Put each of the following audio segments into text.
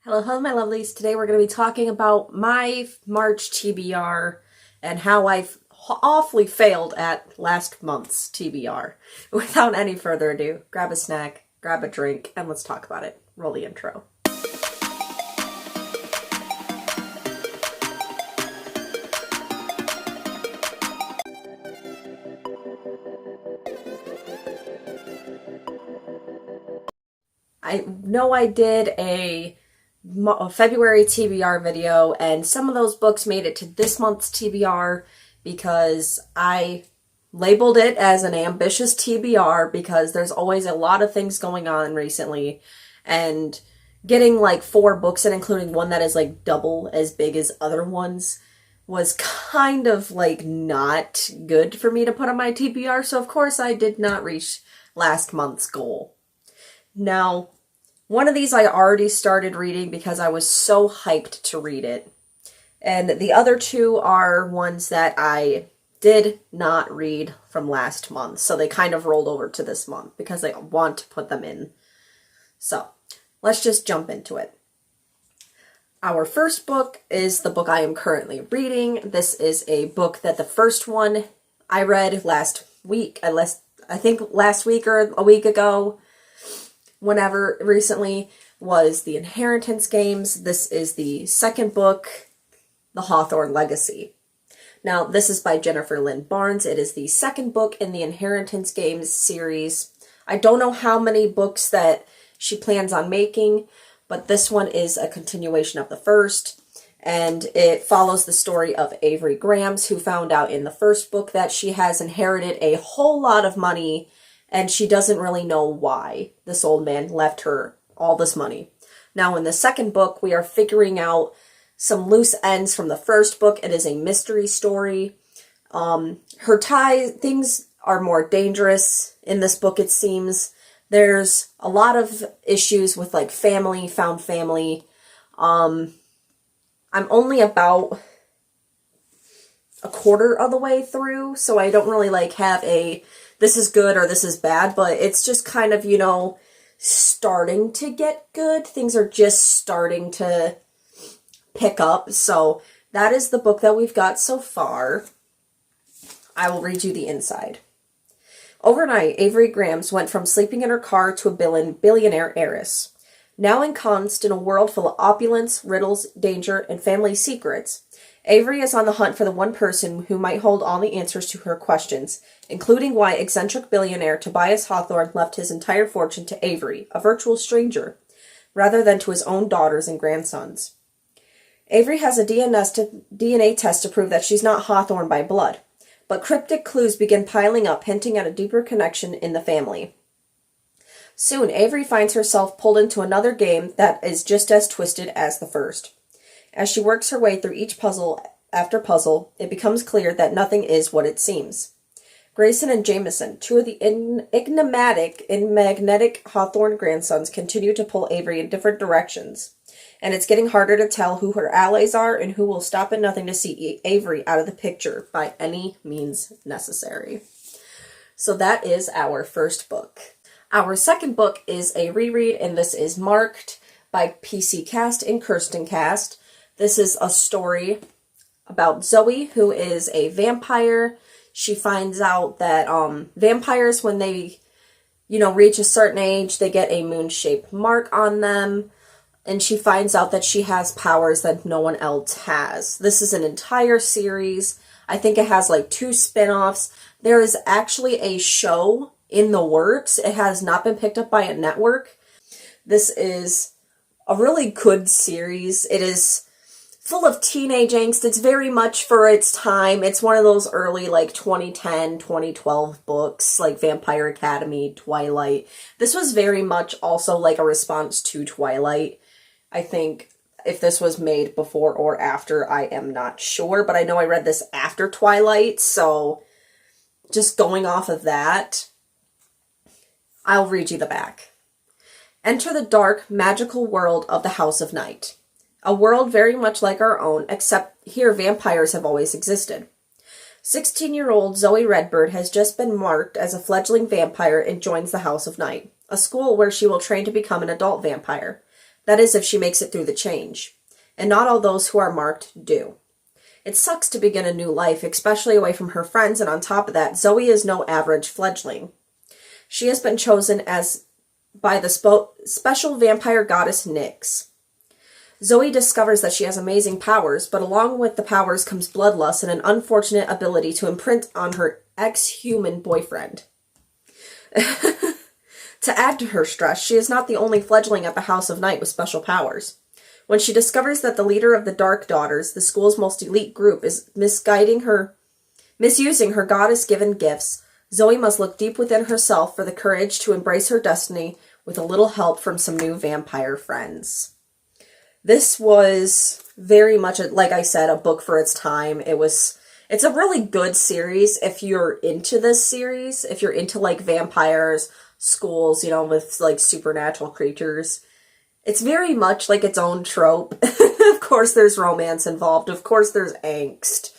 Hello, my lovelies. Today we're going to be talking about my March TBR and how I've awfully failed at last month's TBR. Without any further ado, grab a snack, grab a drink, and let's talk about it. Roll the intro. I know I did a February TBR video, and some of those books made it to this month's TBR because I labeled it as an ambitious TBR because there's always a lot of things going on recently, and getting like 4 books in, including one that is like double as big as other ones, was kind of like not good for me to put on my TBR, so of course I did not reach last month's goal. Now, one of these I already started reading because I was so hyped to read it. And the other 2 are ones that I did not read from last month. So they kind of rolled over to this month because I want to put them in. So let's just jump into it. Our first book is the book I am currently reading. This is a book that the first one I read last week. I think last week or a week ago. Whenever recently, was the Inheritance Games. This is the second book, The Hawthorne Legacy. Now, this is by Jennifer Lynn Barnes. It is the second book in the Inheritance Games series. I don't know how many books that she plans on making, but this one is a continuation of the first, and it follows the story of Avery Grams, who found out in the first book that she has inherited a whole lot of money, and she doesn't really know why this old man left her all this money. Now, in the second book, we are figuring out some loose ends from the first book. It is a mystery story. Things are more dangerous in this book, it seems. There's a lot of issues with like family, found family. I'm only about a quarter of the way through, so I don't really like have a this is good or this is bad, but it's just kind of, starting to get good. Things are just starting to pick up. So that is the book that we've got so far. I will read you the inside. Overnight, Avery Grams went from sleeping in her car to a billionaire heiress. Now ensconced in a world full of opulence, riddles, danger, and family secrets, Avery is on the hunt for the one person who might hold all the answers to her questions, including why eccentric billionaire Tobias Hawthorne left his entire fortune to Avery, a virtual stranger, rather than to his own daughters and grandsons. Avery has a DNA test to prove that she's not Hawthorne by blood, but cryptic clues begin piling up, hinting at a deeper connection in the family. Soon, Avery finds herself pulled into another game that is just as twisted as the first. As she works her way through each puzzle after puzzle, it becomes clear that nothing is what it seems. Grayson and Jameson, 2 of the enigmatic and magnetic Hawthorne grandsons, continue to pull Avery in different directions, and it's getting harder to tell who her allies are and who will stop at nothing to see Avery out of the picture by any means necessary. So that is our first book. Our second book is a reread, and this is Marked by PC Cast and Kirsten Cast. This is a story about Zoe, who is a vampire. She finds out that vampires, when they, reach a certain age, they get a moon-shaped mark on them. And she finds out that she has powers that no one else has. This is an entire series. I think it has like 2 spin-offs. There is actually a show in the works. It has not been picked up by a network. This is a really good series. It is full of teenage angst. It's very much for its time. It's one of those early, like, 2010, 2012 books, like Vampire Academy, Twilight. This was very much also like a response to Twilight. I think if this was made before or after, I am not sure, but I know I read this after Twilight, so just going off of that, I'll read you the back. Enter the dark, magical world of the House of Night. A world very much like our own, except here vampires have always existed. 16-year-old Zoe Redbird has just been marked as a fledgling vampire and joins the House of Night, a school where she will train to become an adult vampire. That is, if she makes it through the change. And not all those who are marked do. It sucks to begin a new life, especially away from her friends, and on top of that, Zoe is no average fledgling. She has been chosen as by the special vampire goddess Nyx. Zoe discovers that she has amazing powers, but along with the powers comes bloodlust and an unfortunate ability to imprint on her ex-human boyfriend. To add to her stress, she is not the only fledgling at the House of Night with special powers. When she discovers that the leader of the Dark Daughters, the school's most elite group, is misusing her goddess-given gifts, Zoe must look deep within herself for the courage to embrace her destiny with a little help from some new vampire friends. This was very much, like I said, a book for its time. It's a really good series if you're into this series, if you're into like vampires, schools, with like supernatural creatures. It's very much like its own trope. Of course there's romance involved. Of course there's angst.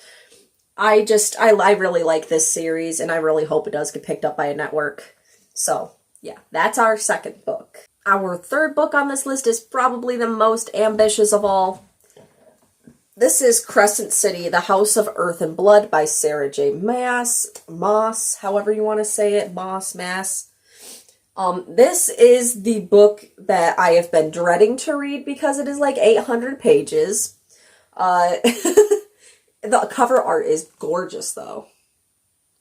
I really like this series, and I really hope it does get picked up by a network. So, yeah, that's our second book. Our third book on this list is probably the most ambitious of all. This is Crescent City, The House of Earth and Blood by Sarah J. Maas, however you want to say it, Maas. This is the book that I have been dreading to read because it is like 800 pages. The cover art is gorgeous, though.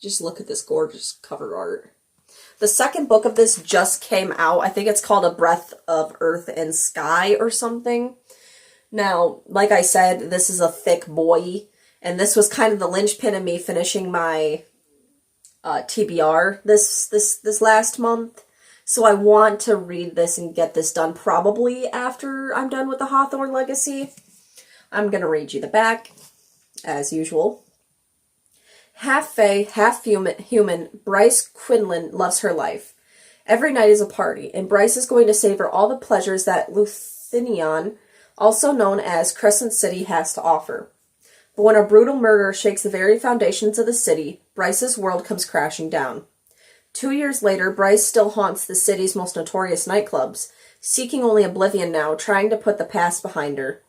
Just look at this gorgeous cover art. The second book of this just came out. I think it's called A Breath of Earth and Sky or something. Now, like I said, this is a thick boy, and this was kind of the linchpin of me finishing my TBR this last month. So I want to read this and get this done probably after I'm done with the Hawthorne Legacy. I'm going to read you the back, as usual. Half fae, half human, Bryce Quinlan loves her life. Every night is a party, and Bryce is going to savor all the pleasures that Luthinion, also known as Crescent City, has to offer. But when a brutal murder shakes the very foundations of the city, Bryce's world comes crashing down. 2 years later, Bryce still haunts the city's most notorious nightclubs, seeking only oblivion now, trying to put the past behind her.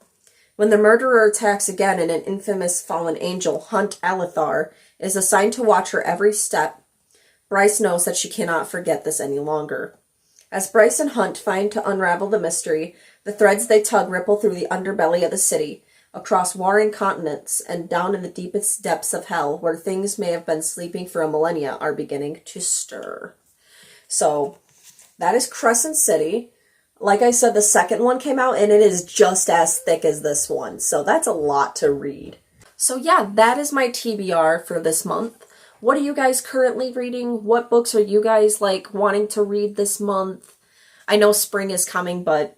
When the murderer attacks again and an infamous fallen angel, Hunt Alethar, is assigned to watch her every step, Bryce knows that she cannot forget this any longer. As Bryce and Hunt find to unravel the mystery, the threads they tug ripple through the underbelly of the city, across warring continents, and down in the deepest depths of hell, where things may have been sleeping for a millennia are beginning to stir. So, that is Crescent City. Like I said, the second one came out, and it is just as thick as this one. So that's a lot to read. So yeah, that is my TBR for this month. What are you guys currently reading? What books are you guys wanting to read this month? I know spring is coming, but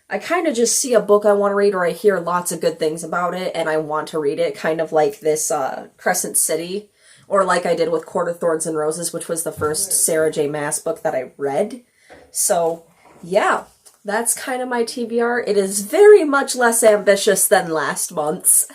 I kind of just see a book I want to read, or I hear lots of good things about it and I want to read it, kind of like this Crescent City, or like I did with Court of Thorns and Roses, which was the first Sarah J. Maas book that I read. So yeah, that's kind of my TBR. It is very much less ambitious than last month's,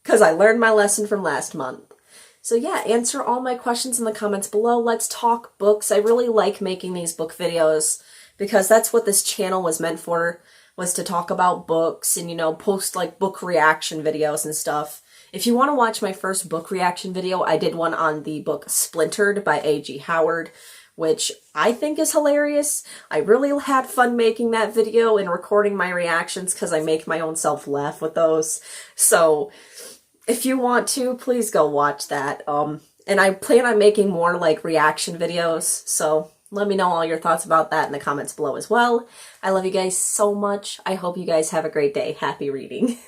because I learned my lesson from last month. So yeah, answer all my questions in the comments below. Let's talk books. I really like making these book videos, because that's what this channel was meant for, was to talk about books and, post book reaction videos and stuff. If you want to watch my first book reaction video, I did one on the book Splintered by A.G. Howard, which I think is hilarious. I really had fun making that video and recording my reactions because I make my own self laugh with those. So if you want to, please go watch that. And I plan on making more reaction videos, so let me know all your thoughts about that in the comments below as well. I love you guys so much. I hope you guys have a great day. Happy reading.